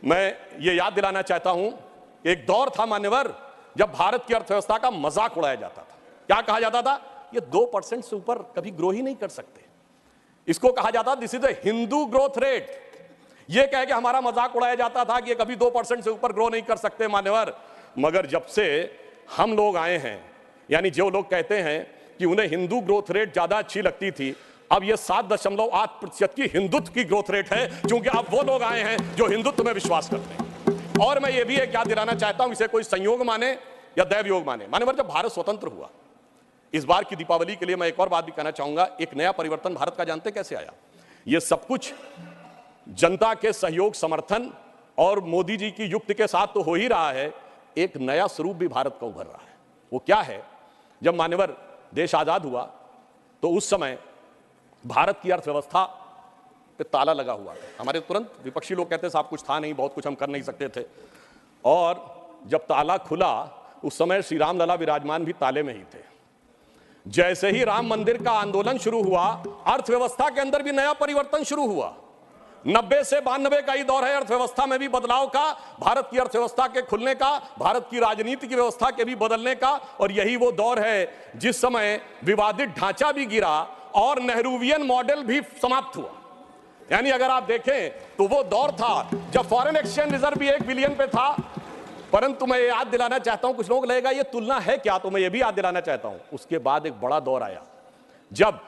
मैं ये याद दिलाना चाहता हूं, एक दौर था मान्यवर जब भारत की अर्थव्यवस्था का मजाक उड़ाया जाता था। क्या कहा जाता था? ये 2% से ऊपर कभी ग्रो ही नहीं कर सकते। इसको कहा जाता this is the Hindu growth rate. ये कह के हमारा मजाक उड़ाया जाता था कि ये कभी 2% से ऊपर ग्रो नहीं कर सकते मान्यवर। मगर जब से हम लोग आए हैं, यानी जो लोग कहते हैं कि उन्हें हिंदू ग्रोथ रेट ज्यादा अच्छी लगती थी, अब ये 7.8% की हिंदुत्व की ग्रोथ रेट है, क्योंकि अब वो लोग आए हैं जो हिंदुत्व में विश्वास करते हैं। और मैं ये भी एक याद दिलाना चाहता हूं, इसे कोई संयोग माने या दैव योग माने, मान्यवर जब भारत स्वतंत्र हुआ, इस बार की दीपावली के लिए मैं एक और बात भी कहना चाहूंगा। एक नया परिवर्तन भारत का जानते कैसे आया? ये सब कुछ जनता के सहयोग, समर्थन और मोदी जी की युक्ति के साथ तो हो ही रहा है। एक नया स्वरूप भी भारत का उभर रहा है। वो क्या है? जब मान्यवर देश आजाद हुआ तो उस समय भारत की अर्थव्यवस्था पे ताला लगा हुआ था। हमारे तुरंत विपक्षी लोग कहते साहब कुछ था नहीं, बहुत कुछ हम कर नहीं सकते थे। और जब ताला खुला उस समय श्री राम लला विराजमान भी ताले में ही थे। जैसे ही राम मंदिर का आंदोलन शुरू हुआ, अर्थव्यवस्था के अंदर भी नया परिवर्तन शुरू हुआ। 90 से 92 का ही दौर है अर्थव्यवस्था में भी बदलाव का, भारत की अर्थव्यवस्था के खुलने का, भारत की राजनीति की व्यवस्था के भी बदलने का। और यही वो दौर है जिस समय विवादित ढांचा भी गिरा और नेहरूवियन मॉडल भी समाप्त हुआ। यानी अगर आप देखें तो वो दौर था जब फॉरेन एक्सचेंज रिजर्व भी 1 बिलियन पे था। परंतु मैं ये याद दिलाना चाहता हूं, कुछ लोग लगेगा ये तुलना है क्या, तो मैं ये भी याद दिलाना चाहता हूं, उसके बाद एक बड़ा दौर आया जब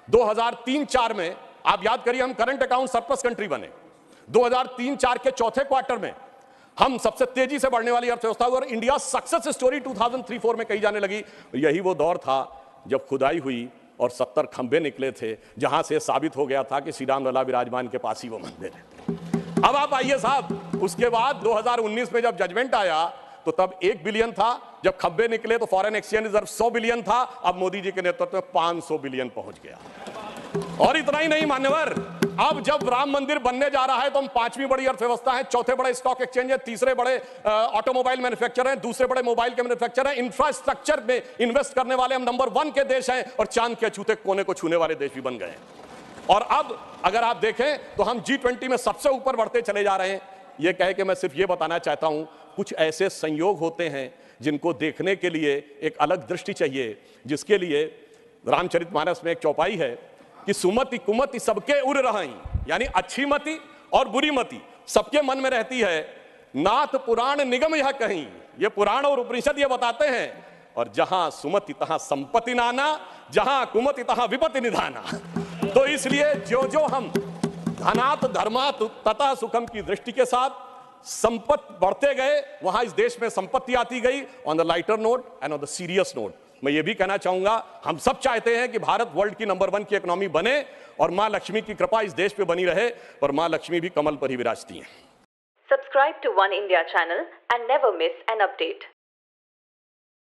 2003-4 में, आप याद करिए, हम करंट अकाउंट सरप्लस कंट्री बने। 2003-4 के चौथे क्वार्टर में हम सबसे तेजी से बढ़ने वाली अर्थव्यवस्था हुई और इंडिया सक्सेस स्टोरी 2003-4 में कही जाने लगी। यही वो दौर था जब खुदाई हुई और 70 खंभे निकले थे, जहां से साबित हो गया था कि श्री राम लला विराजमान के पास ही वो मंदिर है। अब आप आइए साहब, उसके बाद 2019 में जब जजमेंट आया तो तब 1 बिलियन था, जब खंभे निकले तो फॉरेन एक्सचेंज रिजर्व 100 बिलियन था, अब मोदी जी के नेतृत्व में 500 बिलियन पहुंच गया। और इतना ही नहीं मान्यवर, अब जब राम मंदिर बनने जा रहा है तो हम 5वीं बड़ी अर्थव्यवस्था है, चौथे बड़े स्टॉक एक्सचेंज है, तीसरे बड़े ऑटोमोबाइल मैन्युफैक्चर हैं, दूसरे बड़े मोबाइल के मैन्युफैक्चर हैं, इंफ्रास्ट्रक्चर में इन्वेस्ट करने वाले हम नंबर 1 के देश हैं और चांद के अछूते कोने को छूने वाले देश भी बन गए हैं। और अब अगर आप देखें तो हम G20 में सबसे ऊपर बढ़ते चले जा रहे हैं। यह कह के मैं सिर्फ ये बताना चाहता हूं, कुछ ऐसे संयोग होते हैं जिनको देखने के लिए एक अलग दृष्टि चाहिए, जिसके लिए रामचरितमानस में एक चौपाई है कि सुमति कुमति सबके उर रही, यानी अच्छी मति और बुरी मति सबके मन में रहती है। नाथ पुराण निगम यह कहीं, ये पुराण और उपनिषद ये बताते हैं। और जहां सुमति तहां संपत्ति नाना, जहां कुमति तहां विपत्ति निधाना। तो इसलिए जो जो हम धनात धर्मात तथा सुखम की दृष्टि के साथ संपत्ति बढ़ते गए, वहां इस देश में संपत्ति आती गई। On the lighter note and on the serious note मैं ये भी कहना चाहूंगा, हम सब चाहते हैं कि भारत वर्ल्ड की नंबर 1 की इकोनॉमी बने और मां लक्ष्मी की कृपा इस देश पे बनी रहे, और मां लक्ष्मी भी कमल पर ही विराजती हैं। Subscribe to One India channel and never miss an update.